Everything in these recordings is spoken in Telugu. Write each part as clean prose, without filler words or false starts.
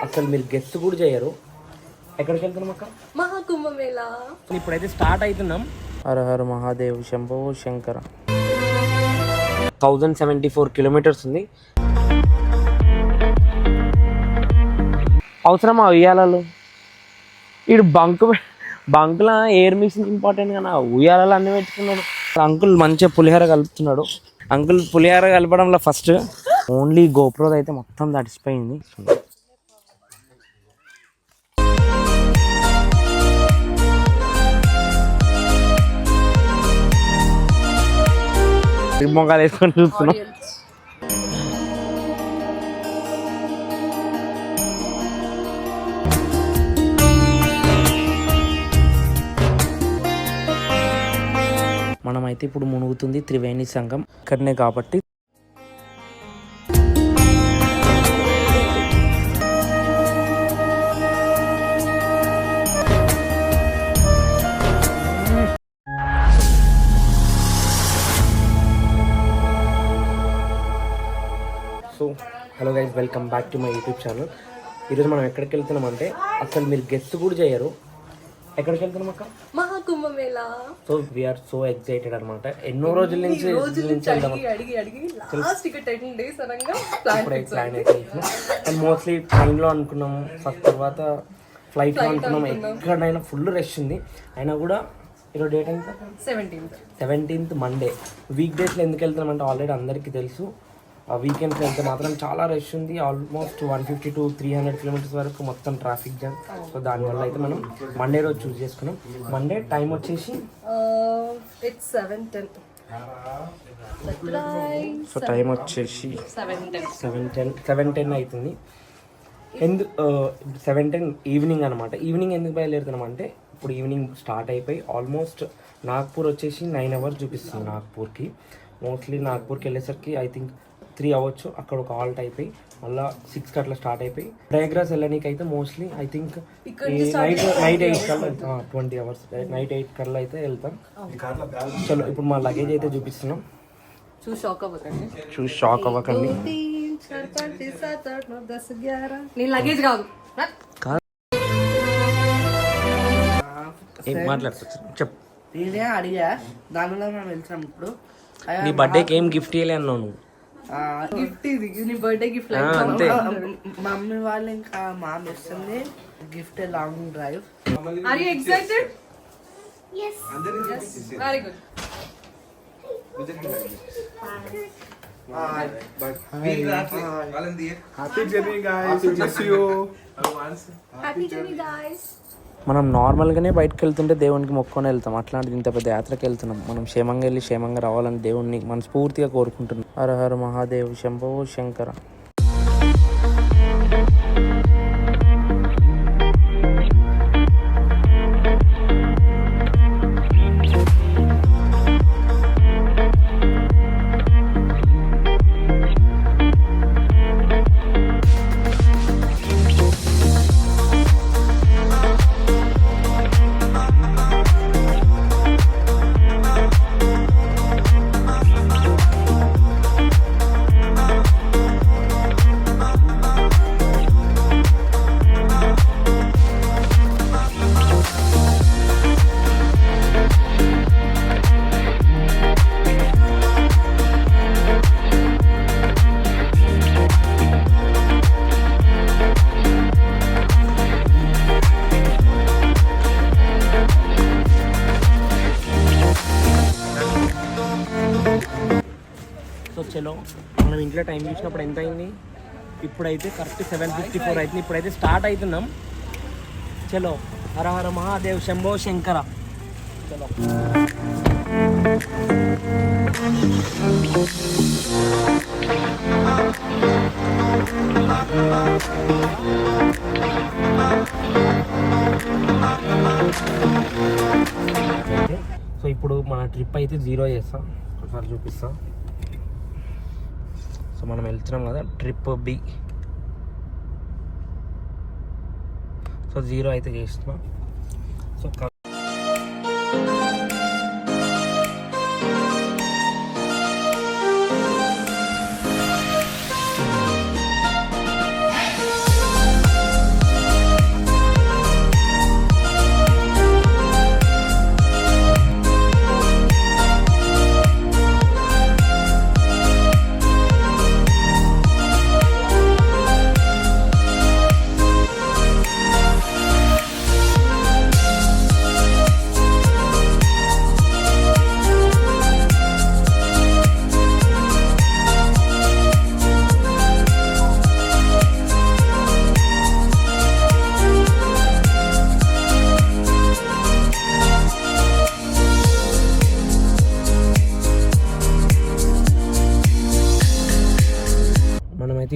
అసలు మీరు గెస్ట్ కూడా చేయరు. ఎక్కడికి వెళ్తున్నాం అక్క? మహాకుంభమేళ. ఇప్పుడైతే స్టార్ట్ అవుతున్నాం. హర హర మహాదేవ్ శంభో శంకర. 1074 కిలోమీటర్స్ ఉంది. అవసరమా ఉయ్యాలలు? ఇడు బంకులో ఎయిర్ మిషన్ ఇంపార్టెంట్ కదా, ఉయ్యాలలో అన్నీ పెట్టుకున్నాడు. అంకుల్ మంచిగా పులిహోర కలుపుతున్నాడు. అంకుల్ పులిహోర కలపడంలో ఫస్ట్ ఓన్లీ గోప్రో అయితే మొత్తం తడిసిపోయింది. మొగాలు వేసుకొని చూస్తున్నాం. మనమైతే ఇప్పుడు మునుగుతుంది త్రివేణి సంఘం ఇక్కడనే కాబట్టి. So hello guys, welcome back to my YouTube channel. ఈరోజు మనం ఎక్కడికి వెళ్తున్నామంటే అసలు మీరు గెస్ట్ కూడా చేయరు. ఎక్కడికి వెళ్తున్నాం అక్క? Maha Kumbh Mela. So we are so excited అనమాట. ఎన్నో రోజుల నుంచి ప్లాన్ అయితే అండ్ మోస్ట్లీ ట్రైన్లో అనుకున్నాము ఫస్ట్, తర్వాత ఫ్లైట్లో అనుకున్నాము. ఎక్కడైనా ఫుల్ రష్ ఉంది. అయినా కూడా ఈరోజు డేట్ ఎంత? 17th Monday. వీక్ డేస్లో ఎందుకు వెళ్తున్నామంటే ఆల్రెడీ అందరికీ తెలుసు. వీకెండ్స్ వెళ్తే మాత్రం చాలా రష్ ఉంది. ఆల్మోస్ట్ 150 to 300 కిలోమీటర్స్ వరకు మొత్తం ట్రాఫిక్ జామ్. సో దానివల్ల అయితే మనం మండే రోజు చూస్ చేసుకున్నాం. మండే టైం వచ్చేసి సో టైం వచ్చేసి 7:10 అవుతుంది. 7:10 ఈవినింగ్ అనమాట. ఈవినింగ్ ఎందుకు బయలుదేరుతున్నాం అంటే ఇప్పుడు ఈవినింగ్ స్టార్ట్ అయిపోయి ఆల్మోస్ట్ నాగ్పూర్ వచ్చేసి 9 hours చూపిస్తుంది నాగ్పూర్కి. మోస్ట్లీ నాగ్పూర్కి వెళ్ళేసరికి ఐ థింక్ 3 అవ్వచ్చు. అక్కడ ఒక ఆల్ట్ అయిపోయి మళ్ళీ 6కి అట్లా స్టార్ట్ అయిపోయి ప్రయాగ్రాజ్ వెళ్ళడానికి అయితే మోస్ట్లీ ఐ థింక్ నైట్ 8 కల్లా 20 hours నైట్ 8 కల్లా అయితే వెళ్తాం. చలో ఇప్పుడు మా లగేజ్ అయితే చూపిస్తున్నాం. చూసి షాక్ అవ్వకండి. ఏం మాట్లాడుతుంది చెప్పు. నేనే అడిగా దానిలో మనం వెళ్తున్నాం. ఇప్పుడు నీ బర్త్డేకి ఏం గిఫ్ట్ ఇవ్వలే అన్నావు నువ్వు? అంతే. మమ్మీ వాళ్ళు ఇంకా మామ ఇస్తుంది gift, long drive. Are you excited? Yes. Very good. Happy journey guys. Miss you. Happy journey guys. మనం నార్మల్గానే బయటకు వెళ్తుంటే దేవునికి మొక్కుకొని వెళ్తాం. అట్లాంటిది ఇంత పెద్ద యాత్రకి వెళ్తున్నాం. మనం క్షేమంగా వెళ్ళి క్షేమంగా రావాలని దేవుణ్ణి మనస్ఫూర్తిగా కోరుకుంటున్నాం. హర హర మహాదేవ్ శంభో శంకర. సో చలో మనం ఇంట్లో టైం చూసినప్పుడు ఎంత అయింది? ఇప్పుడైతే కరెక్ట్ 7:54 అవుతుంది. ఇప్పుడైతే స్టార్ట్ అవుతున్నాం. చలో హర హర మహాదేవ్ శంభో శంకర. చలో సో ఇప్పుడు మన ట్రిప్ అయితే 0 చేస్తాం. ఒకసారి చూపిస్తాం. సో మనం వెళ్తున్నాం కదా ట్రిప్ బి. సో 0 అయితే చేస్తున్నాం. సో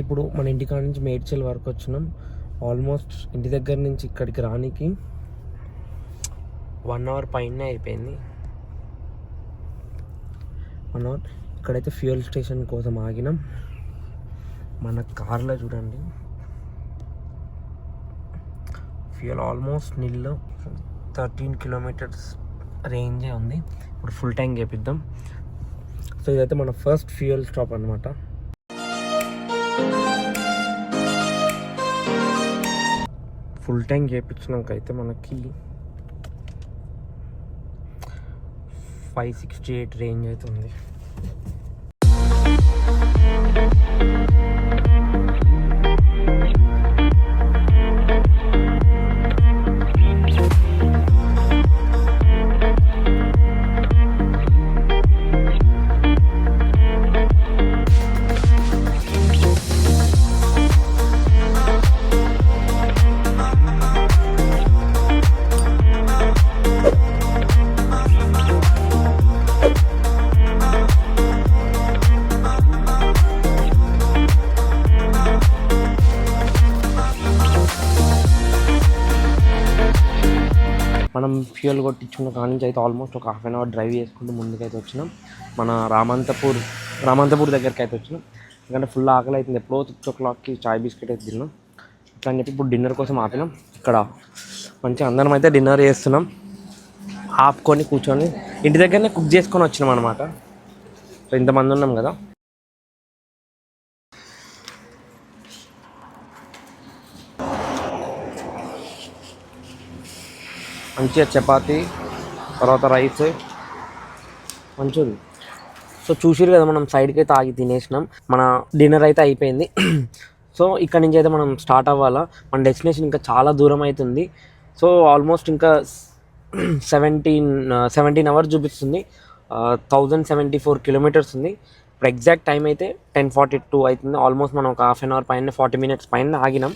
ఇప్పుడు మన ఇంటికాడ నుంచి మేడ్చల్ వరకు వచ్చినాం. ఆల్మోస్ట్ ఇంటి దగ్గర నుంచి ఇక్కడికి రానికి 1 అవర్ పైనే అయిపోయింది. 1 అవర్. ఇక్కడైతే ఫ్యూయల్ స్టేషన్ కోసం ఆగినాం. మన కార్లో చూడండి ఫ్యూయల్ ఆల్మోస్ట్ నిల్లు 13 కిలోమీటర్స్ రేంజే ఉంది. ఇప్పుడు ఫుల్ ట్యాంక్ చేపిద్దాం. సో ఇదైతే మన ఫస్ట్ ఫ్యూయల్ స్టాప్ అనమాట. ఫుల్ ట్యాంక్ చేయించినాక అయితే మనకి 568 రేంజ్ అయితే ఉంది. మనం ఫ్యూయల్ కొట్టించుకున్న కాడి నుంచి అయితే ఆల్మోస్ట్ ఒక 1/2 అవర్ డ్రైవ్ చేసుకుంటూ ముందుకైతే వచ్చినాం. మన రామంతపూర్ దగ్గరికి అయితే వచ్చినాం. ఎందుకంటే ఫుల్ ఆకలి అవుతుంది. ఎప్పుడో 6 o'clockకి చాయ్ బిస్కెట్ అయితే తిన్నాం. అట్లా అని చెప్పి ఇప్పుడు డిన్నర్ కోసం ఆపినాం. ఇక్కడ మంచిగా అందరం అయితే డిన్నర్ చేస్తున్నాం. ఆపుకొని కూర్చొని ఇంటి దగ్గరనే కుక్ చేసుకొని వచ్చినాం అనమాట. సో ఇంతమంది ఉన్నాం కదా. మంచిగా చపాతి, తర్వాత రైస్ మంచిది. సో చూసిరు కదా, మనం సైడ్కి అయితే ఆగి తినేసినాం. మన డిన్నర్ అయితే అయిపోయింది. సో ఇక్కడ నుంచి అయితే మనం స్టార్ట్ అవ్వాలా. మన డెస్టినేషన్ ఇంకా చాలా దూరం అవుతుంది. సో ఆల్మోస్ట్ ఇంకా 17 అవర్స్ చూపిస్తుంది. 1074 కిలోమీటర్స్ ఉంది. ఇప్పుడు ఎగ్జాక్ట్ టైం అయితే 10:42 అవుతుంది. ఆల్మోస్ట్ మనం ఒక 1/2 అవర్ పైన 40 minutes పైన ఆగినాం.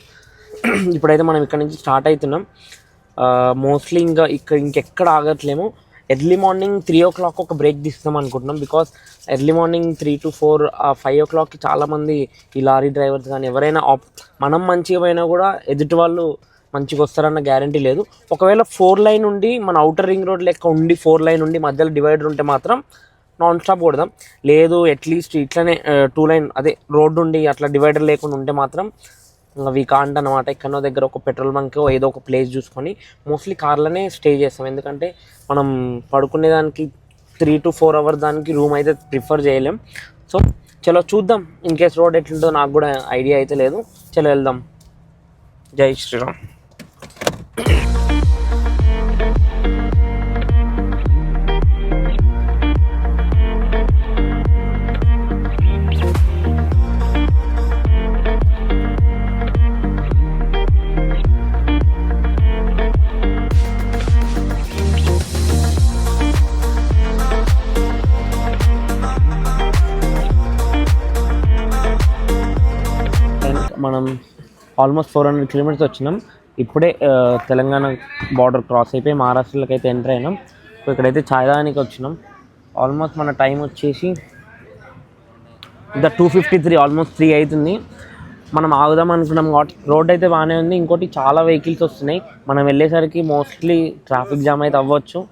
ఇప్పుడైతే మనం ఇక్కడ నుంచి స్టార్ట్ అవుతున్నాం. మోస్ట్లీ ఇంకెక్కడ ఆగట్లేము. ఎర్లీ మార్నింగ్ 3 o'clock ఒక బ్రేక్ తీస్తాం అనుకుంటున్నాం. బికాస్ ఎర్లీ మార్నింగ్ 3 to 4 5 o'clockకి చాలామంది ఈ లారీ డ్రైవర్స్ కానీ ఎవరైనా మనం మంచిగా పోయినా కూడా ఎదుటి వాళ్ళు మంచిగా వస్తారన్న గ్యారంటీ లేదు. ఒకవేళ 4 lane ఉండి మన అవుటర్ రింగ్ రోడ్ లెక్క ఉండి 4 lane ఉండి మధ్యలో డివైడర్ ఉంటే మాత్రం నాన్ స్టాప్ కొడదాం. లేదు అట్లీస్ట్ ఇట్లనే 2 lane అదే రోడ్డు ఉండి అట్లా డివైడర్ లేకుండా ఉంటే మాత్రం అవి కాంట్ అనమాట. ఎక్కడో దగ్గర ఒక పెట్రోల్ బంక్ ఏదో ఒక ప్లేస్ చూసుకొని మోస్ట్లీ కార్లోనే స్టే చేస్తాం. ఎందుకంటే మనం పడుకునేదానికి 3 to 4 hours దానికి రూమ్ అయితే ప్రిఫర్ చేయలేం. సో చలో చూద్దాం. ఇన్ కేస్ రోడ్ ఎట్లుంటుందో నాకు కూడా ఐడియా అయితే లేదు. చలో వెళ్దాం. జై శ్రీరామ్. మనం ఆల్మోస్ట్ 400 kilometers వచ్చినాం. ఇప్పుడే తెలంగాణ బార్డర్ క్రాస్ అయిపోయి మహారాష్ట్రలోకి అయితే ఎంటర్ అయినాం. సో ఇక్కడైతే ఛాయ్ తాగడానికి వచ్చినాం. ఆల్మోస్ట్ మన టైం వచ్చేసి ఇంకా 2:53 ఆల్మోస్ట్ 3 అవుతుంది. మనం ఆగుదాం అనుకున్నాం కాబట్టి రోడ్ అయితే బాగానే ఉంది. ఇంకోటి చాలా వెహికల్స్ వస్తున్నాయి. మనం వెళ్ళేసరికి మోస్ట్లీ ట్రాఫిక్ జామ్ అయితే అవ్వచ్చు.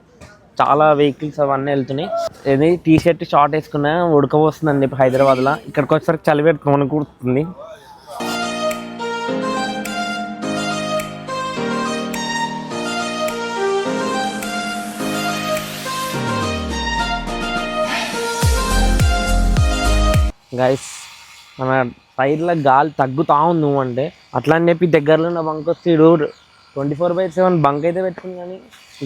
చాలా వెహికల్స్ అవన్నీ వెళ్తున్నాయి. ఇది టీ షర్ట్ షార్ట్ వేసుకున్నా ఉడకపోస్తుందని చెప్పి హైదరాబాద్లో. ఇక్కడికి వచ్చేసరికి చలి పెట్టుకోమని కూర్చుంది. గైస్ మన టైర్లో గాలి తగ్గుతా ఉంది అంటే అట్లా అని చెప్పి దగ్గరలో ఉన్న బంక్ వస్తే 24/7 బంక్ అయితే పెట్టుకుంది కానీ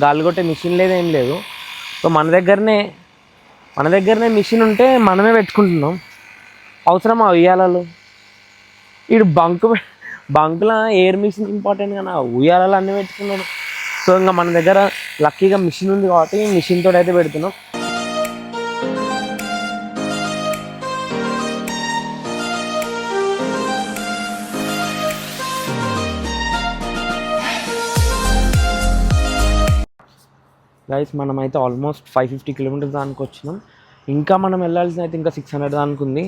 గాలి కొట్టే మిషన్ లేదు, ఏం లేదు. సో మన దగ్గరనే మిషన్ ఉంటే మనమే పెట్టుకుంటున్నాం. అవసరమా ఉయ్యాలలు? వీడు బంకులో ఎయిర్ మిషన్ ఇంపార్టెంట్ కానీ ఉయ్యాలలు అన్నీ పెట్టుకున్నాడు. సో ఇంకా మన దగ్గర లక్కీగా మిషన్ ఉంది కాబట్టి మిషన్ తోటి అయితే పెడుతున్నాం. గైస్ మనమైతే ఆల్మోస్ట్ 550 kilometers దానికి వచ్చినాం. ఇంకా మనం వెళ్ళాల్సిన అయితే ఇంకా 600 దానికి ఉంది.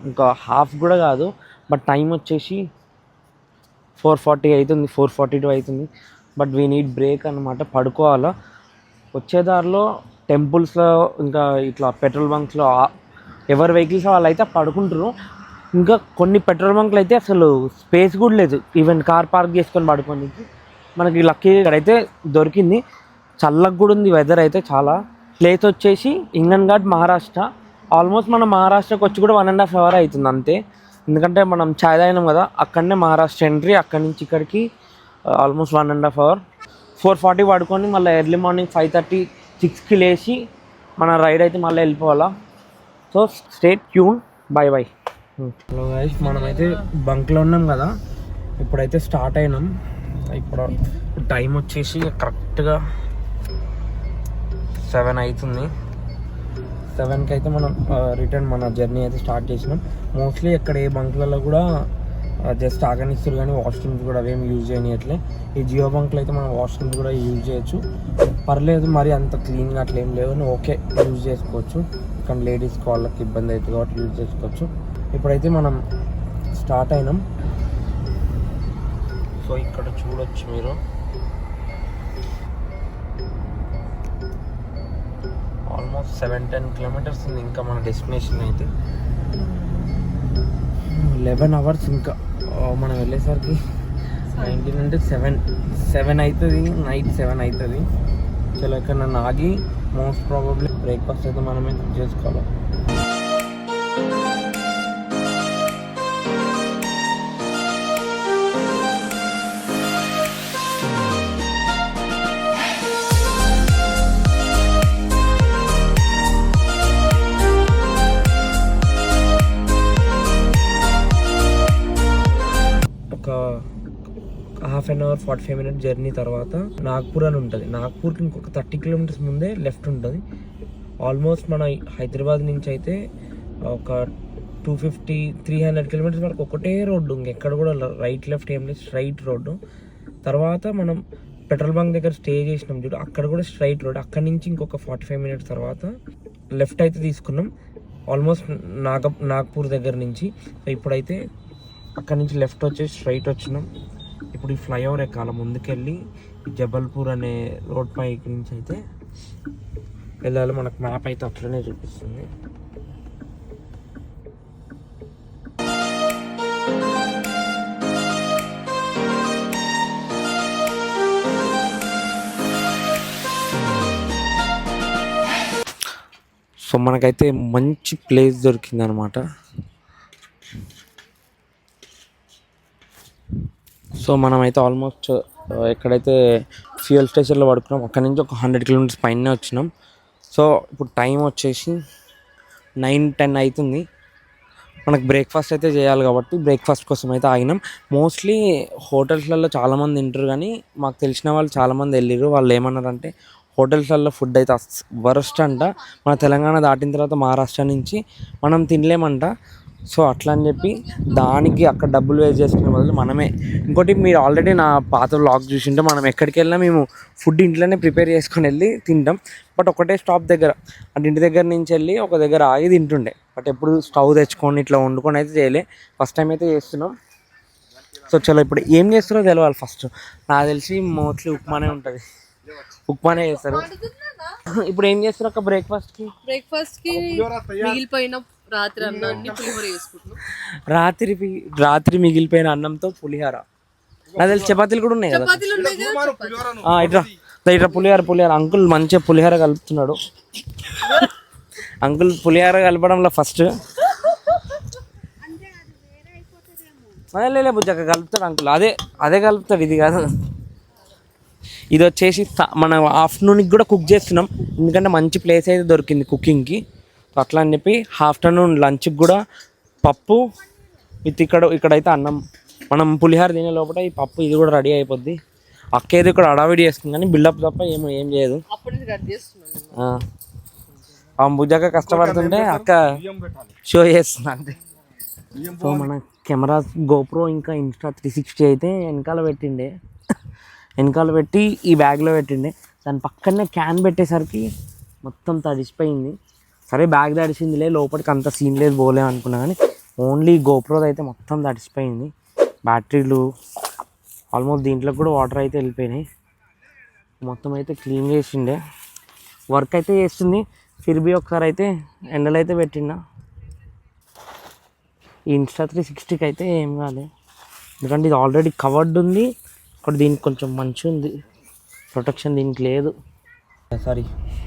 ఇంకా హాఫ్ కూడా కాదు. బట్ టైం వచ్చేసి 4:40 అవుతుంది, 4:42 అవుతుంది. బట్ వీ నీడ్ బ్రేక్ అనమాట, పడుకోవాలా. వచ్చే దారిలో టెంపుల్స్లో ఇంకా ఇట్లా పెట్రోల్ బంక్స్లో ఎవరి వెహికల్స్ వాళ్ళు అయితే పడుకుంటారు. ఇంకా కొన్ని పెట్రోల్ బంక్లు అయితే అసలు స్పేస్ కూడా లేదు, ఈవెన్ కార్ పార్క్ చేసుకొని పడుకోనికి. మనకి లక్కీ ఇక్కడైతే దొరికింది. చల్లగా కూడా ఉంది వెదర్ అయితే చాలా. ప్లేస్ వచ్చేసి ఇంగన్ ఘాట్, మహారాష్ట్ర. ఆల్మోస్ట్ మనం మహారాష్ట్రకి వచ్చి కూడా 1.5 hour అవుతుంది అంతే. ఎందుకంటే మనం ఛాయ్ తాగినాం కదా, అక్కడనే మహారాష్ట్ర ఎంట్రీ. అక్కడి నుంచి ఇక్కడికి ఆల్మోస్ట్ 1.5 hour. 4:40 పడుకొని మళ్ళీ ఎర్లీ మార్నింగ్ 5:30, 6కి లేచి మన రైడ్ అయితే మళ్ళీ వెళ్ళిపోవాలా. So stay tune, bye bye. Hello guys, మనమైతే బంక్లో ఉన్నాం కదా, ఇప్పుడైతే స్టార్ట్ అయినాం. ఇప్పుడు టైం వచ్చేసి కరెక్ట్గా 7 అవుతుంది. 7కి అయితే మనం రిటర్న్ మన జర్నీ అయితే స్టార్ట్ చేసినాం. మోస్ట్లీ ఇక్కడ ఏ బంక్లలో కూడా జస్ట్ ఆగనిస్తారు కానీ వాష్రూమ్స్ కూడా అవేం యూజ్ చేయనియట్లే. ఈ జియో బంక్లో అయితే మనం వాష్రూమ్స్ కూడా యూజ్ చేయొచ్చు, పర్లేదు. మరి అంత క్లీన్గా అట్లా ఏం లేవు, ఓకే యూజ్ చేసుకోవచ్చు. కానీ లేడీస్కి వాళ్ళకి ఇబ్బంది అవుతుంది కాబట్టి యూజ్ చేసుకోవచ్చు. ఇప్పుడైతే మనం స్టార్ట్ అయినాం. సో ఇక్కడ చూడొచ్చు మీరు, ఆల్మోస్ట్ 7-10 kilometers ఉంది ఇంకా మన డెస్టినేషన్ అయితే. 11 hours ఇంకా మనం వెళ్ళేసరికి 19 అంటే 7 అవుతుంది, నైట్ 7 అవుతుంది. చలో ఇక్కడ నన్ను ఆగి మోస్ట్ ప్రాబబ్లీ బ్రేక్ఫాస్ట్ అయితే మనమే కుక్ చేసుకోవాలి. ఒక 1/2 hour 45 minutes జర్నీ తర్వాత నాగ్పూర్ అని ఉంటుంది. నాగ్పూర్కి ఇంకొక 30 kilometers ముందే లెఫ్ట్ ఉంటుంది. ఆల్మోస్ట్ మన హైదరాబాద్ నుంచి అయితే ఒక 250-300 kilometers వరకు ఒకటే రోడ్డు, ఇంకెక్కడ కూడా రైట్ లెఫ్ట్ ఏం లేదు, స్ట్రైట్ రోడ్డు. తర్వాత మనం పెట్రోల్ బంక్ దగ్గర స్టే చేసినాం చూడు, అక్కడ కూడా స్ట్రైట్ రోడ్. అక్కడి నుంచి ఇంకొక 45 minutes తర్వాత లెఫ్ట్ అయితే తీసుకున్నాం, ఆల్మోస్ట్ నాగ్పూర్ దగ్గర నుంచి. సో ఇప్పుడైతే అక్కడి నుంచి లెఫ్ట్ వచ్చేసి స్ట్రైట్ వచ్చినాం. ఇప్పుడు ఈ ఫ్లైఓవర్ ఎక్కాల, ముందుకెళ్ళి జబల్పూర్ అనే రోడ్ పై నుంచి అయితే వెళ్ళాలి. మనకు మ్యాప్ అయితే అట్లనే చూపిస్తుంది. సో మనకైతే మంచి ప్లేస్ దొరికింది అనమాట. సో మనమైతే ఆల్మోస్ట్ ఎక్కడైతే ఫ్యూయల్ స్టేషన్లో పడుకున్నాం అక్కడి నుంచి ఒక 100 kilometers పైన వచ్చినాం. సో ఇప్పుడు టైం వచ్చేసి 9-10 అవుతుంది. మనకు బ్రేక్ఫాస్ట్ అయితే చేయాలి కాబట్టి బ్రేక్ఫాస్ట్ కోసం అయితే ఆగినాం. మోస్ట్లీ హోటల్స్లలో చాలామంది తింటారు, కానీ మాకు తెలిసిన వాళ్ళు చాలామంది వెళ్ళారు. వాళ్ళు ఏమన్నారంటే హోటల్స్లలో ఫుడ్ అయితే వరస్ట్ అంట, మన తెలంగాణ దాటిన తర్వాత మహారాష్ట్ర నుంచి మనం తినలేమంట. సో అట్లా అని చెప్పి దానికి అక్కడ డబ్బులు వేస్ట్ చేసుకునే బదులు మనమే, ఇంకోటి మీరు ఆల్రెడీ నా పాత వ్లాగ్ చూసింటే మనం ఎక్కడికి వెళ్ళినా మేము ఫుడ్ ఇంట్లోనే ప్రిపేర్ చేసుకొని వెళ్ళి తింటాం. బట్ ఒకటే స్టాప్ దగ్గర అంటే ఇంటి దగ్గర నుంచి వెళ్ళి ఒక దగ్గర ఆగి తింటుండే. బట్ ఎప్పుడు స్టవ్ తెచ్చుకొని ఇట్లా వండుకొని అయితే చేయలే, ఫస్ట్ టైం అయితే చేస్తున్నాం. సో చలో ఇప్పుడు ఏం చేస్తారో తెలవాలి. ఫస్ట్ నాకు తెలిసి మోస్ట్లీ ఉప్మానే ఉంటుంది, ఉప్మానే చేస్తారు. ఇప్పుడు ఏం చేస్తారు అక్క బ్రేక్ఫాస్ట్కి? బ్రేక్ఫాస్ట్కి మిగిలిపోయిన రాత్రి అన్నాన్ని పులిహోర చేసుకుంటున్నాం. రాత్రి మిగిలిపోయిన అన్నంతో పులిహోర. నాకు తెలిసి చపాతీలు కూడా ఉన్నాయి కదా. ఇట్లా పులిహోర అంకుల్ మంచిగా పులిహోర కలుపుతున్నాడు. అంకుల్ పులిహోర కలపడంలో ఫస్ట్ లే బుజ్జక్క కలుపుతాడు అంకుల్, అదే కలుపుతాడు, ఇది కాదు. ఇది వచ్చేసి మన ఆఫ్టర్నూన్కి కూడా కుక్ చేస్తున్నాం, ఎందుకంటే మంచి ప్లేస్ అయితే దొరికింది కుకింగ్కి. అట్లా అని చెప్పి ఆఫ్టర్నూన్ లంచ్కి కూడా పప్పు విత్ ఇక్కడైతే అన్నం. మనం పులిహోర తినే లోపల ఈ పప్పు ఇది కూడా రెడీ అయిపోద్ది. అక్క ఏదో ఇక్కడ అడావిడి చేస్తుంది కానీ బిల్డప్ తప్ప ఏం చేయదు. బుజ్జక్క కష్టపడుతుంటే అక్క షో చేస్తుంది అంతే. సో మన కెమెరాస్ గోప్రో ఇంకా ఇన్స్టా 360 అయితే వెనకాల పెట్టి ఈ బ్యాగ్లో పెట్టిండే. దాని పక్కనే క్యాన్ పెట్టేసరికి మొత్తం తడిసిపోయింది. సరే బ్యాగ్ తడిసిందిలే, లోపలికి అంత సీన్ లేదు పోలే అనుకున్నా, కానీ ఓన్లీ గోప్రోది అయితే మొత్తం తడిసిపోయింది. బ్యాటరీలు ఆల్మోస్ట్ దీంట్లో కూడా వాటర్ అయితే వెళ్ళిపోయినాయి. మొత్తం అయితే క్లీన్ చేసిండే, వర్క్ అయితే చేస్తుంది. ఫిర్బీ ఒకసారి అయితే ఎండలు అయితే పెట్టిండా. ఈ Insta360కి అయితే ఏం కాలే, ఎందుకంటే ఇది ఆల్రెడీ కవర్డ్ ఉంది. ఒకటి దీనికి కొంచెం మంచిగా ఉంది, ప్రొటెక్షన్ దీనికి లేదు. సారీ,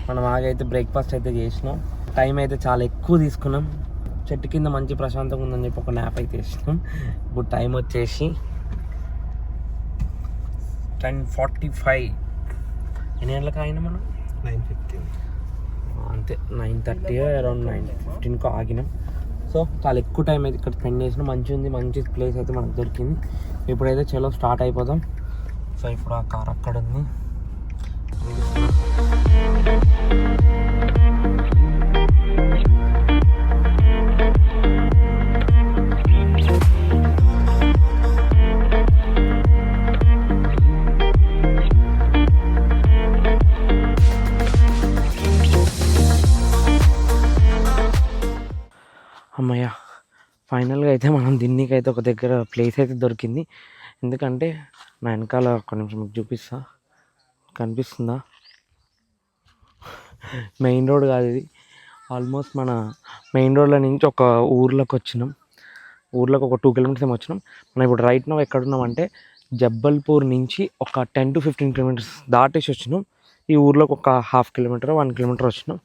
మనం ఆగైతే బ్రేక్ఫాస్ట్ అయితే చేసినాం. టైం అయితే చాలా ఎక్కువ తీసుకున్నాం. చెట్టు కింద మంచి ప్రశాంతంగా ఉందని చెప్పి ఒక న్యాప్ అయితే వేసినాం. ఇప్పుడు టైం వచ్చేసి 10:45. ఎన్ని గంటలకు ఆగినాం మనం? 9:15. అంతే, 9:30 అరౌండ్ 9:15కు ఆగినాం. సో చాలా ఎక్కువ టైం అయితే ఇక్కడ స్పెండ్ చేసినాం. మంచిగా ఉంది, మంచి ప్లేస్ అయితే మనకు దొరికింది. ఇప్పుడైతే చలో స్టార్ట్ అయిపోదాం. సో ఇప్పుడు ఆ కార్ అక్కడ ఉంది. అమ్మయ్య, ఫైనల్గా అయితే మనం దీనికి అయితే ఒక దగ్గర ప్లేస్ అయితే దొరికింది. ఎందుకంటే నా వెనకాల ఒక నిమిషం మీకు చూపిస్తా, కనిపిస్తుందా? మెయిన్ రోడ్ కాదు ఇది, ఆల్మోస్ట్ మన మెయిన్ రోడ్లో నుంచి ఒక ఊర్లోకి వచ్చినాం. ఊర్లోకి ఒక 2 కిలోమీటర్స్ ఏమో వచ్చినాం. మనం ఇప్పుడు రైట్ నో ఎక్కడున్నామంటే జబ్బల్పూర్ నుంచి ఒక 10 to 15 కిలోమీటర్స్ దాటేసి వచ్చినాం. ఈ ఊర్లోకి ఒక 1/2 కిలోమీటర్ 1 కిలోమీటర్ వచ్చినాం.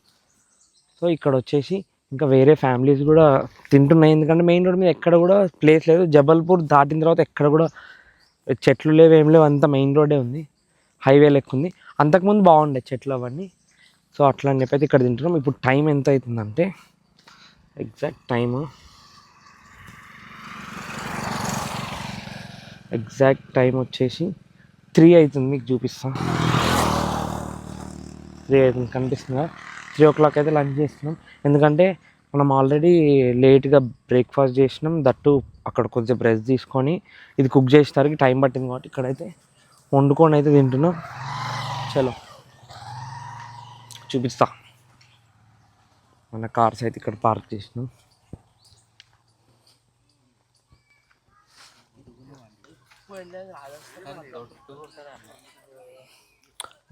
సో ఇక్కడ వచ్చేసి ఇంకా వేరే ఫ్యామిలీస్ కూడా తింటున్నాయి. ఎందుకంటే మెయిన్ రోడ్ మీద ఎక్కడ కూడా ప్లేస్ లేదు. జబల్పూర్ దాటిన తర్వాత ఎక్కడ కూడా చెట్లు లేవు, ఏం లేవు, అంతా మెయిన్ రోడ్డే ఉంది. హైవే లెక్క ఉంది. అంతకుముందు బాగుండే చెట్లు అవన్నీ. సో అట్లా అని చెప్పి అయితే ఇక్కడ తింటున్నాం. ఇప్పుడు టైం ఎంత అవుతుందంటే ఎగ్జాక్ట్ టైం వచ్చేసి 3 అవుతుంది. మీకు చూపిస్తాను. 3 అవుతుంది, కనిపిస్తుందా? 3 o'clock అయితే లంచ్ చేస్తున్నాం. ఎందుకంటే మనం ఆల్రెడీ లేట్గా బ్రేక్ఫాస్ట్ చేసినాం. దట్టు అక్కడ కొంచెం బ్రెష్ తీసుకొని ఇది కుక్ చేసేసరికి టైం పట్టింది కాబట్టి ఇక్కడైతే వండుకొని అయితే తింటున్నాం. చలో చూపిస్తా. మన కార్స్ అయితే ఇక్కడ పార్క్ చేసినాం.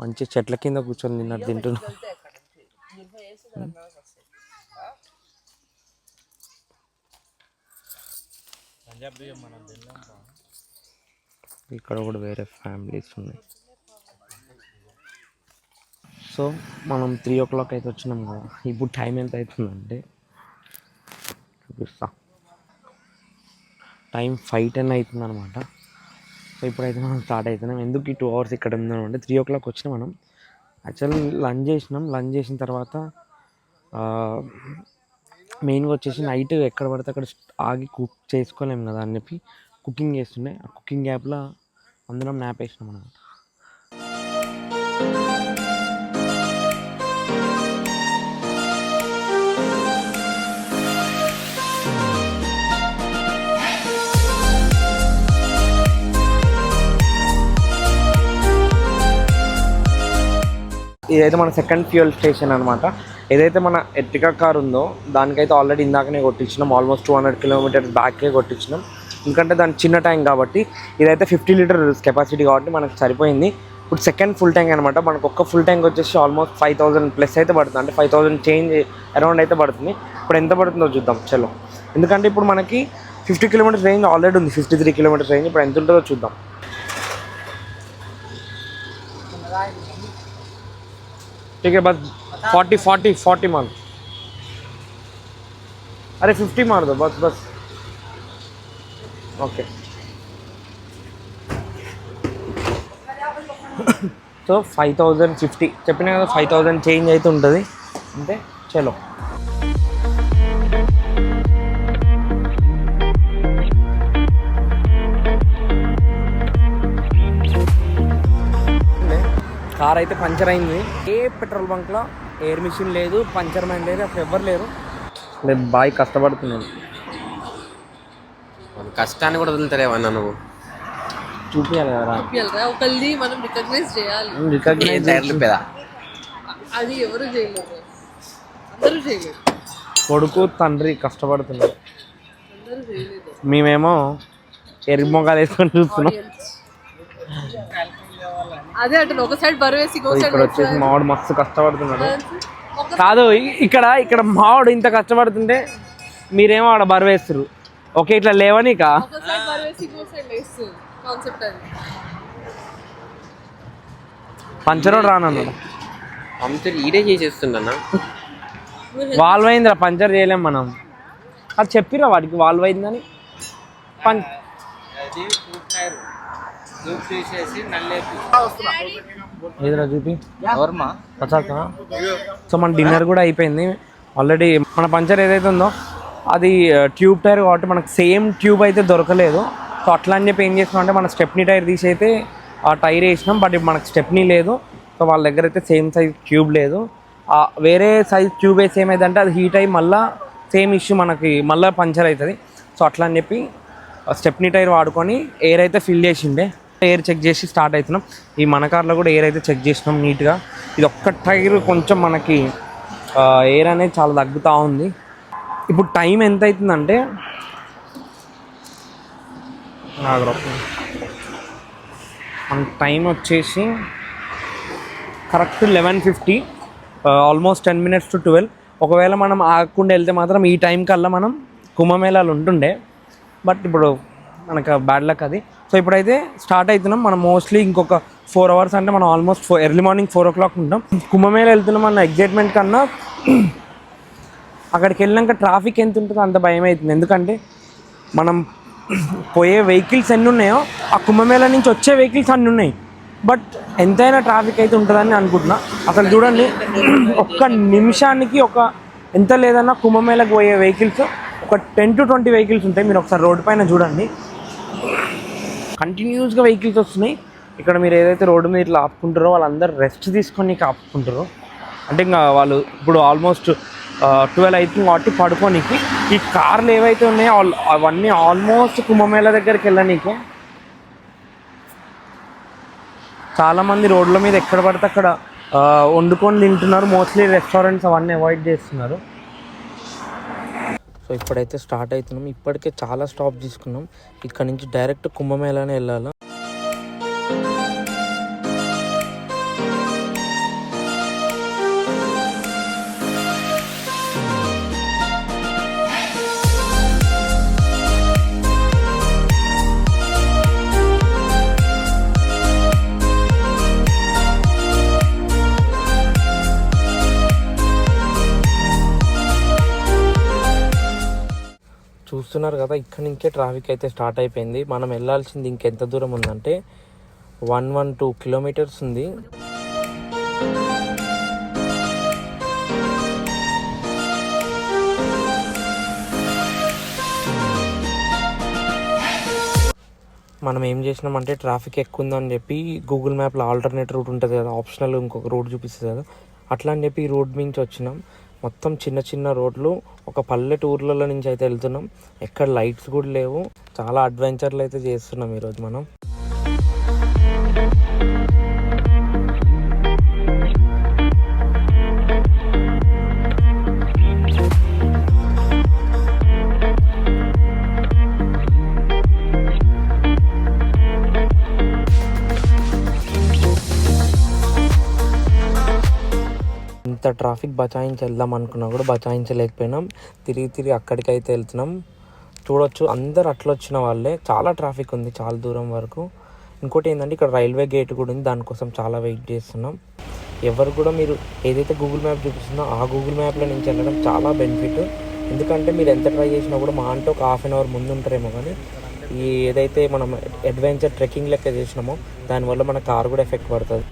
మంచి చెట్ల కింద కూర్చొని తిన్నట్టు తింటున్నాం. ఇక్కడ కూడా వేరే ఫ్యామిలీస్ ఉన్నాయి. సో మనం 3 o'clock అయితే వచ్చినాం కదా. ఇప్పుడు టైం ఎంత అవుతుందంటే చూపిస్తా. టైం 5:10 అవుతుంది అనమాట. సో ఇప్పుడైతే మనం స్టార్ట్ అవుతున్నాం. ఎందుకు ఈ 2 hours ఇక్కడ ఉన్నాం అంటే 3 o'clock వచ్చినాం మనం. యాక్చువల్లీ లంచ్ చేసినాం. లంచ్ చేసిన తర్వాత మెయిన్గా వచ్చేసి నైట్ ఎక్కడ పడితే అక్కడ ఆగి కుక్ చేసుకోలేము కదా అని చెప్పి కుకింగ్ చేస్తుండే. ఆ కుకింగ్ గ్యాప్లో అందరం న్యాప్ వేసినాం అనమాట. ఇదైతే మన సెకండ్ ఫ్యూయల్ స్టేషన్ అనమాట. ఏదైతే మన ఎర్టిగా కార్ ఉందో దానికైతే ఆల్రెడీ ఇందాకనే కొట్టించినాం. Almost 200 kilometers బ్యాకే కొట్టించినాం. ఎందుకంటే దాని చిన్న ట్యాంక్ కాబట్టి. ఇదైతే 50 liters కెపాసిటీ కాబట్టి మనకు సరిపోయింది. ఇప్పుడు సెకండ్ ఫుల్ ట్యాంక్ అనమాట. మనకు ఒక్క ఫుల్ ట్యాంక్ వచ్చేసి ఆల్మోస్ట్ 5,000+ అయితే పడుతుంది. అంటే 5,000 చేంజ్ అరౌండ్ అయితే పడుతుంది. ఇప్పుడు ఎంత పడుతుందో చూద్దాం చలో. ఎందుకంటే ఇప్పుడు మనకి 50 kilometers రేంజ్ ఆల్రెడీ ఉంది, 53 kilometers రేంజ్. ఇప్పుడు ఎంత ఉంటుందో చూద్దాం. ठीक है, बस 40 मार. अरे 50 मार दो बस. ओके. సో 5,050 చెప్పినా కదా, 5,000 చేంజ్ అయితే ఉంటుంది. అంటే చలో కార్ అయితే పంచర్ అయింది. ఏ పెట్రోల్ బంక్లో ఎయిర్ మిషన్ లేదు, పంచర్ మ్యాన్ లేదు, అసలు ఎవ్వరు లేరు. నేను బాగా కష్టపడుతున్నాను. కష్టాన్ని కూడా వదులుతారేమన్నా నువ్వు చూపించాలి కదా. ఒకళ్ళని మనం రికగ్నైజ్ చేయాలి. రికగ్నైజ్ అది ఎవరు చేయలేరు, అందరూ చేయలేరు. కొడుకు తండ్రి కష్టపడుతున్నారు. అందరూ చేయలేదు. మేమేమో ఎరుపు మొగాలు వేసుకొని చూస్తున్నాం. అదే అంటే ఒక సైడ్ బరువు వేసి ఇంకో సైడ్ ఇక్కడ వచ్చేసి మావాడు మస్తు కష్టపడుతున్నాడు. కాదు ఇక్కడ మావాడు ఇంత కష్టపడుతుంటే మీరేమో ఆడ బరువు వేస్తారు. ఓకే ఇట్లా లేవనిక ఒక సైడ్ బరువు వేసి ఇంకో సైడ్ వేస్తుంది కాన్సెప్ట్ అది. పంచరోడ్ రానన్నాడు. పంచర్ ఈడే చేసేస్తుండన్నా. వాల్వ్ అయిందిరా, పంచర్ చేయలేం మనం. అది చెప్పిరా వాడికి వాల్వ్ అయిందని. ఏదిరా చూపి. సో మన డిన్నర్ కూడా అయిపోయింది ఆల్రెడీ. మన పంచర్ ఏదైతే ఉందో అది ట్యూబ్ టైర్ కాబట్టి మనకు సేమ్ ట్యూబ్ అయితే దొరకలేదు. సో అట్లా అని చెప్పి ఏం చేసినాం అంటే మన స్టెప్నీ టైర్ తీసి అయితే ఆ టైర్ వేసినాం. బట్ ఇప్పుడు మనకు స్టెప్నీ లేదు. సో వాళ్ళ దగ్గర అయితే సేమ్ సైజ్ ట్యూబ్ లేదు. వేరే సైజ్ ట్యూబ్ వేసి ఏమైందంటే అది హీట్ అయ్యి మళ్ళీ సేమ్ ఇష్యూ మనకి మళ్ళీ పంచర్ అవుతుంది. సో అట్లా అని చెప్పి స్టెప్నీ టైర్ వాడుకొని ఎయిర్ అయితే ఫిల్ చేసిండే. ఎయిర్ చెక్ చేసి స్టార్ట్ అవుతున్నాం. ఈ మన కార్లో కూడా ఎయిర్ అయితే చెక్ చేసినాం నీట్గా. ఇది ఒక్క టైర్ కొంచెం మనకి ఎయిర్ అనేది చాలా తగ్గుతూ ఉంది. ఇప్పుడు టైం ఎంత అవుతుందంటే మన టైం వచ్చేసి కరెక్ట్ 11:50, ఆల్మోస్ట్ 10 minutes to 12. ఒకవేళ మనం ఆగకుండా వెళ్తే మాత్రం ఈ టైం కల్లా మనం కుంభమేళాలు ఉంటుండే. బట్ ఇప్పుడు మనకు బ్యాడ్ లక్ అది. సో ఇప్పుడైతే స్టార్ట్ అవుతున్నాం. మనం మోస్ట్లీ ఇంకొక 4 hours అంటే మనం ఆల్మోస్ట్ ఎర్లీ మార్నింగ్ 4 o'clock ఉంటాం. కుంభమేళ వెళ్తున్నాం అన్న ఎగ్జైట్మెంట్ కన్నా అక్కడికి వెళ్ళినాక ట్రాఫిక్ ఎంత ఉంటుందో అంత భయం అవుతుంది. ఎందుకంటే మనం పోయే వెహికల్స్ ఎన్ని ఉన్నాయో ఆ కుంభమేళ నుంచి వచ్చే వెహికల్స్ అన్నీ ఉన్నాయి. బట్ ఎంతైనా ట్రాఫిక్ అయితే ఉంటుందని అనుకుంటున్నా. అసలు చూడండి, ఒక్క నిమిషానికి ఎంత లేదన్నా కుంభమేళకు పోయే వెహికల్స్ ఒక 10 to 20 వెహికల్స్ ఉంటాయి. మీరు ఒకసారి రోడ్డు పైన చూడండి, కంటిన్యూస్గా వెహికల్స్ వస్తున్నాయి. ఇక్కడ మీరు ఏదైతే రోడ్డు మీద ఇట్లా ఆపుకుంటారో వాళ్ళందరూ రెస్ట్ తీసుకొని ఆపుకుంటారు. అంటే ఇంకా వాళ్ళు ఇప్పుడు ఆల్మోస్ట్ 12 అవుతుంది కాబట్టి పడుకోనికి. ఈ కార్లు ఏవైతే ఉన్నాయో అవన్నీ ఆల్మోస్ట్ కుంభమేళ దగ్గరికి వెళ్ళనీకే. చాలామంది రోడ్ల మీద ఎక్కడ పడితే అక్కడ వండుకొని తింటున్నారు. మోస్ట్లీ రెస్టారెంట్స్ అవన్నీ అవాయిడ్ చేస్తున్నారు. సో ఇప్పుడైతే స్టార్ట్ అవుతున్నాం. ఇప్పటికే చాలా స్టాప్ తీసుకున్నాం. ఇక్కడ నుంచి డైరెక్ట్ కుంభమేళానే వెళ్ళాలి. చూస్తున్నారు కదా, ఇక్కడ నుంచే ట్రాఫిక్ అయితే స్టార్ట్ అయిపోయింది. మనం వెళ్ళాల్సింది ఇంకెంత దూరం ఉందంటే 112 kilometers ఉంది. మనం ఏం చేసినామంటే ట్రాఫిక్ ఎక్కువ ఉందని చెప్పి గూగుల్ మ్యాప్లో ఆల్టర్నేట్ రూట్ ఉంటుంది కదా, ఆప్షనల్ ఇంకొక రూట్ చూపిస్తుంది కదా, అట్లా అని చెప్పి ఈ రోడ్ నుంచి వచ్చినాం. మొత్తం చిన్న చిన్న రోడ్లు, ఒక పల్లెటూర్లలో నుంచి అయితే వెళ్తున్నాం. ఎక్కడ లైట్స్ కూడా లేవు. చాలా అడ్వెంచర్లు అయితే చేస్తున్నాం ఈరోజు మనం. ఇంత ట్రాఫిక్ బచాయించి వెళ్దాం అనుకున్నా కూడా బచాయించలేకపోయినాం. తిరిగి అక్కడికైతే వెళ్తున్నాం. చూడొచ్చు అందరు అట్లా వచ్చిన వాళ్ళే. చాలా ట్రాఫిక్ ఉంది చాలా దూరం వరకు. ఇంకోటి ఏంటంటే ఇక్కడ రైల్వే గేట్ కూడా ఉంది, దానికోసం చాలా వెయిట్ చేస్తున్నాం. ఎవరు కూడా మీరు ఏదైతే గూగుల్ మ్యాప్ చూపిస్తుందో ఆ గూగుల్ మ్యాప్లో నుంచి వెళ్ళడం చాలా బెనిఫిట్. ఎందుకంటే మీరు ఎంత ట్రై చేసినా కూడా మా అంటే ఒక 1/2 hour ముందు ఉంటారేమో, కానీ ఈ ఏదైతే మనం అడ్వెంచర్ ట్రెక్కింగ్ లెక్క చేసినామో దానివల్ల మన కార్ కూడా ఎఫెక్ట్ పడుతుంది.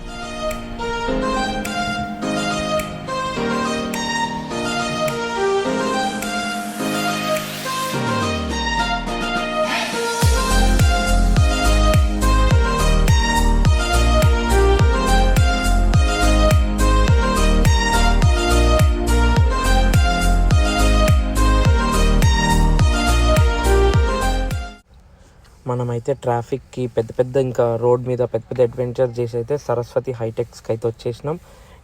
మనమైతే ట్రాఫిక్కి పెద్ద ఇంకా రోడ్ మీద పెద్ద అడ్వెంచర్ చేసి అయితే సరస్వతి హైటెక్స్కి అయితే వచ్చేసినాం.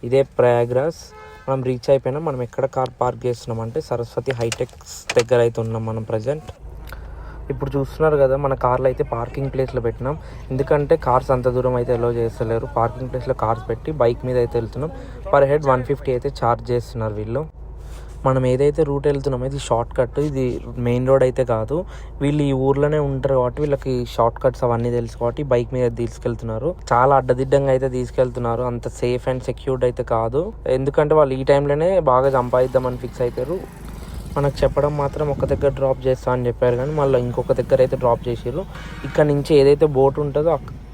ఇదే ప్రయాగ్రాజ్. మనం రీచ్ అయిపోయినాం. మనం ఎక్కడ కార్ పార్క్ చేస్తున్నాం అంటే సరస్వతి హైటెక్స్ దగ్గర అయితే ఉన్నాం మనం ప్రజెంట్. ఇప్పుడు చూస్తున్నారు కదా, మన కార్లు అయితే పార్కింగ్ ప్లేస్లో పెట్టినాం. ఎందుకంటే కార్స్ అంత దూరం అయితే అలో చేస్తలేరు. పార్కింగ్ ప్లేస్లో కార్స్ పెట్టి బైక్ మీద అయితే వెళ్తున్నాం. పర్ హెడ్ 150 అయితే ఛార్జ్ చేస్తున్నారు వీళ్ళు. మనం ఏదైతే రూట్ వెళ్తున్నామో ఇది షార్ట్ కట్, ఇది మెయిన్ రోడ్ అయితే కాదు. వీళ్ళు ఈ ఊర్లోనే ఉంటారు కాబట్టి వీళ్ళకి షార్ట్ కట్స్ అవన్నీ తెలుసు కాబట్టి బైక్ మీద తీసుకెళ్తున్నారు. చాలా అడ్డదిడ్డంగా అయితే తీసుకెళ్తున్నారు. అంత సేఫ్ అండ్ సెక్యూర్డ్ అయితే కాదు. ఎందుకంటే వాళ్ళు ఈ టైంలోనే బాగా సంపాదిద్దామని ఫిక్స్ అవుతారు. మనకు చెప్పడం మాత్రం ఒక దగ్గర డ్రాప్ చేస్తా అని చెప్పారు, కానీ మళ్ళీ ఇంకొక దగ్గర అయితే డ్రాప్ చేసారు. ఇక్కడ నుంచి ఏదైతే బోట్ ఉంటుందో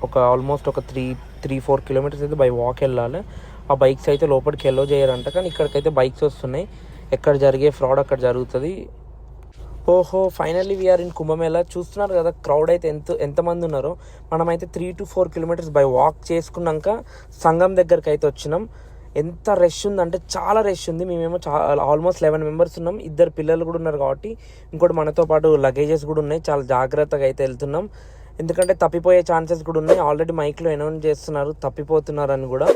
ఒక ఆల్మోస్ట్ ఒక 3-4 కిలోమీటర్స్ అయితే బై వాక్ వెళ్ళాలి. ఆ బైక్స్ అయితే లోపలికి ఎల్లో చేయరంట, కానీ ఇక్కడికైతే బైక్స్ వస్తున్నాయి. ఎక్కడ జరిగే ఫ్రాడ్ అక్కడ జరుగుతుంది. ఓహో, ఫైనల్లీ వీఆర్ ఇన్ కుంభమేళా. చూస్తున్నారు కదా క్రౌడ్ అయితే ఎంతమంది ఉన్నారో. మనమైతే 3 to 4 కిలోమీటర్స్ బై వాక్ చేసుకున్నాక సంగం దగ్గరికి అయితే వచ్చినాం. ఎంత రష్ ఉందంటే చాలా రష్ ఉంది. మేమేమో ఆల్మోస్ట్ 11 మెంబర్స్ ఉన్నాం. 2 పిల్లలు కూడా ఉన్నారు కాబట్టి, ఇంకోటి మనతో పాటు లగేజెస్ కూడా ఉన్నాయి. చాలా జాగ్రత్తగా అయితే వెళ్తున్నాం, ఎందుకంటే తప్పిపోయే ఛాన్సెస్ కూడా ఉన్నాయి. ఆల్రెడీ మైక్లో అనౌన్స్ చేస్తున్నారు తప్పిపోతున్నారని కూడా.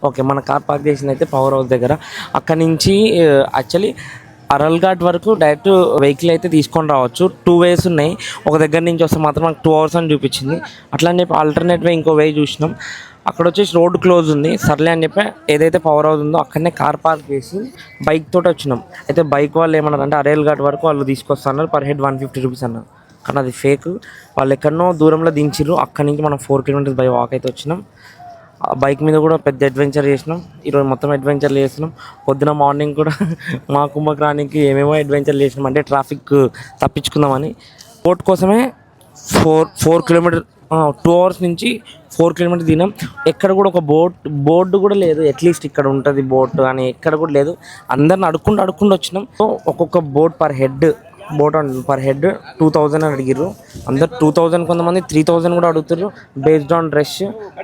ఓకే, మన కార్ పార్క్ చేసింది అయితే పవర్ హౌస్ దగ్గర. అక్కడి నుంచి యాక్చువల్లీ అరల్ఘాట్ వరకు డైరెక్ట్ వెహికల్ అయితే తీసుకొని రావచ్చు. 2 ways ఉన్నాయి. ఒక దగ్గర నుంచి వస్తే మాత్రం మనకు 2 hours అని చూపించింది. అట్లా అని చెప్పి ఆల్టర్నేట్ వే ఇంకో వే చూసినాం. అక్కడ వచ్చేసి రోడ్ క్లోజ్ ఉంది. సర్లే అని చెప్పి ఏదైతే పవర్ హౌస్ ఉందో అక్కడనే కార్ పార్క్ చేసి బైక్ తోటి వచ్చినాం. అయితే బైక్ వాళ్ళు ఏమన్నారు అంటే అరల్ఘాట్ వరకు వాళ్ళు తీసుకొస్తున్నారు, పర్ హెడ్ 150 రూపీస్ అన్నారు. కానీ అది ఫేక్. వాళ్ళు ఎక్కడనో దూరంలో దించిర్రు. అక్కడి నుంచి మనం 4 kilometers బై వాక్ అయితే వచ్చినాం. బైక్ మీద కూడా పెద్ద అడ్వెంచర్ చేసినాం. ఈరోజు మొత్తం అడ్వెంచర్లు చేసినాం. పొద్దున మార్నింగ్ కూడా మా కుంభక్రానికి ఏమేమో అడ్వెంచర్లు చేసినాం, అంటే ట్రాఫిక్ తప్పించుకుందామని. బోట్ కోసమే 4 kilometers 2 hours నుంచి 4 kilometers దిగినాం. ఎక్కడ కూడా ఒక బోర్డు కూడా లేదు. అట్లీస్ట్ ఇక్కడ ఉంటుంది బోట్ అని ఎక్కడ కూడా లేదు. అందరిని అడుక్కుంటూ వచ్చినాం. సో ఒక్కొక్క బోట్ పర్ హెడ్ 2000 అని అడిగిర్రు. అందరు 2000, కొంతమంది 3000 కూడా అడుగుతారు బేస్డ్ ఆన్ రష్.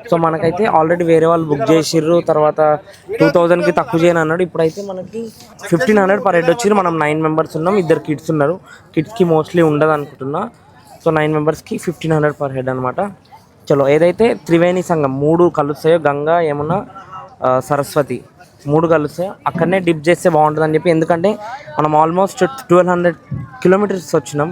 సో మనకైతే ఆల్రెడీ వేరే వాళ్ళు బుక్ చేసిర్రు. తర్వాత 2000కి తక్కువ చేయని అన్నాడు. ఇప్పుడైతే మనకి 1500 పర్ హెడ్ వచ్చింది. మనం 9 members ఉన్నాం. 2 kids ఉన్నారు. కిడ్స్కి మోస్ట్లీ ఉండదు అనుకుంటున్నా. సో 9 membersకి 1500 పర్ హెడ్ అనమాట. చలో, ఏదైతే త్రివేణి సంగం 3 కలుస్తాయో, గంగా, యమున, సరస్వతి 3 కలుస్తాయో అక్కడనే డిప్ చేస్తే బాగుంటుంది అని చెప్పి. ఎందుకంటే మనం ఆల్మోస్ట్ 1200 kilometers వచ్చినాం.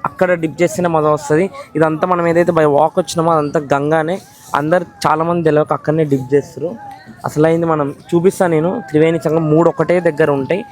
అక్కడ డిప్ చేస్తేనే మజా వస్తుంది. ఇదంతా మనం ఏదైతే బై వాక్ వచ్చినామో అదంతా గంగానే. అందరు చాలామంది తెలియక అక్కడనే డిప్ చేస్తారు. అసలు అయింది మనం చూపిస్తాను నేను. త్రివేణి సంగం 3 ఒకటే దగ్గర ఉంటాయి.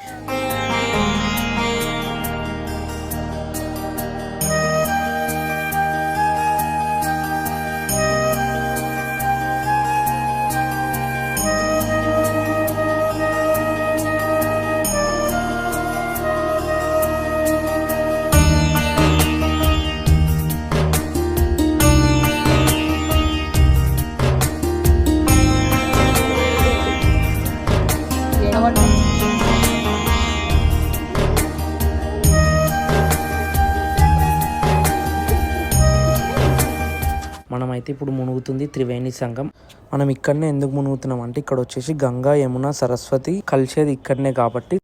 మనమైతే ఇప్పుడు మునుగుతుంది త్రివేణి సంగం. మనం ఇక్కడనే ఎందుకు మునుగుతున్నాం అంటే ఇక్కడ వచ్చేసి గంగా, యమున, సరస్వతి కలిసేది ఇక్కడనే కాబట్టి.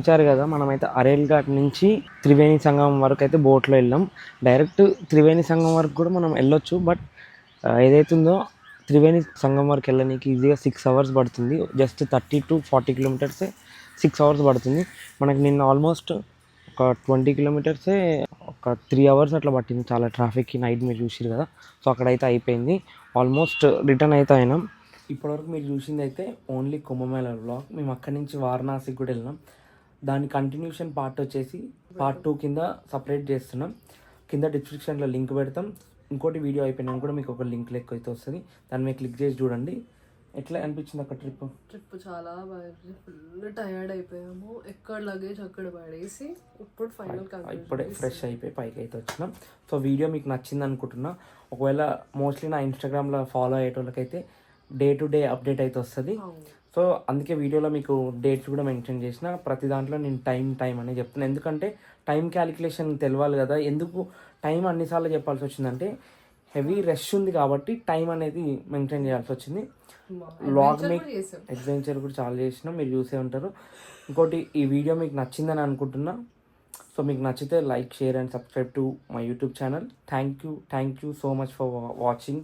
చూపించారు కదా, మనమైతే అరేల్ ఘాట్ నుంచి త్రివేణి సంగమం వరకు అయితే బోట్లో వెళ్ళాం. డైరెక్ట్ త్రివేణి సంగమం వరకు కూడా మనం వెళ్ళొచ్చు, బట్ ఏదైతుందో త్రివేణి సంగమం వరకు వెళ్ళడానికి ఈజీగా 6 hours పడుతుంది. జస్ట్ 30 to 40 kilometers 6 hours పడుతుంది. మనకి నిన్న ఆల్మోస్ట్ ఒక 20 kilometers ఒక 3 hours అట్లా పట్టింది. చాలా ట్రాఫిక్కి నైట్ మీరు చూసారు కదా. సో అక్కడైతే అయిపోయింది. ఆల్మోస్ట్ రిటర్న్ అయితే అయినాం. ఇప్పటివరకు మీరు చూసింది అయితే ఓన్లీ కుంభమేళా వ్లాగ్. మేము అక్కడి నుంచి వారణాసికి కూడా వెళ్ళినాం. దాని కంటిన్యూషన్ పార్ట్ వచ్చేసి పార్ట్ 2 కింద సపరేట్ చేస్తున్నాం. కింద డిస్క్రిప్షన్లో లింక్ పెడతాం. ఇంకోటి వీడియో అయిపోయినాక కూడా మీకు ఒక లింక్ లెక్క అయితే వస్తుంది. దాన్ని మీరు క్లిక్ చేసి చూడండి. ఎట్లా అనిపించింది అక్కడ ట్రిప్ చాలా బాగా, ఫుల్ టైర్డ్ అయిపోయాము. ఎక్కడ లగేజ్ అక్కడ పడేసి ఇప్పుడు ఫైనల్ ఇప్పుడే ఫ్రెష్ అయిపోయి పైకి అయితే వచ్చినాం. సో వీడియో మీకు నచ్చింది అనుకుంటున్నా. ఒకవేళ మోస్ట్లీ నా ఇన్స్టాగ్రామ్లో ఫాలో అయ్యేటోళ్ళకైతే డే టు డే అప్డేట్ అయితే వస్తుంది. సో అందుకే వీడియోలో మీకు డేట్స్ కూడా మెన్షన్ చేసిన. ప్రతి దాంట్లో నేను టైం అని చెప్తున్నాను. ఎందుకంటే టైం క్యాలిక్యులేషన్ తెలవాలి కదా. ఎందుకు టైం అన్నిసార్లు చెప్పాల్సి వచ్చిందంటే హెవీ రష్ ఉంది కాబట్టి టైం అనేది మెయింటైన్ చేయాల్సి వచ్చింది. లాగ్ మీకు అడ్వెంచర్ కూడా చాలా చేసినాం, మీరు చూసే ఉంటారు. ఇంకోటి ఈ వీడియో మీకు నచ్చిందని అనుకుంటున్నా. సో మీకు నచ్చితే like, share and subscribe to my YouTube channel. Thank you so much for watching.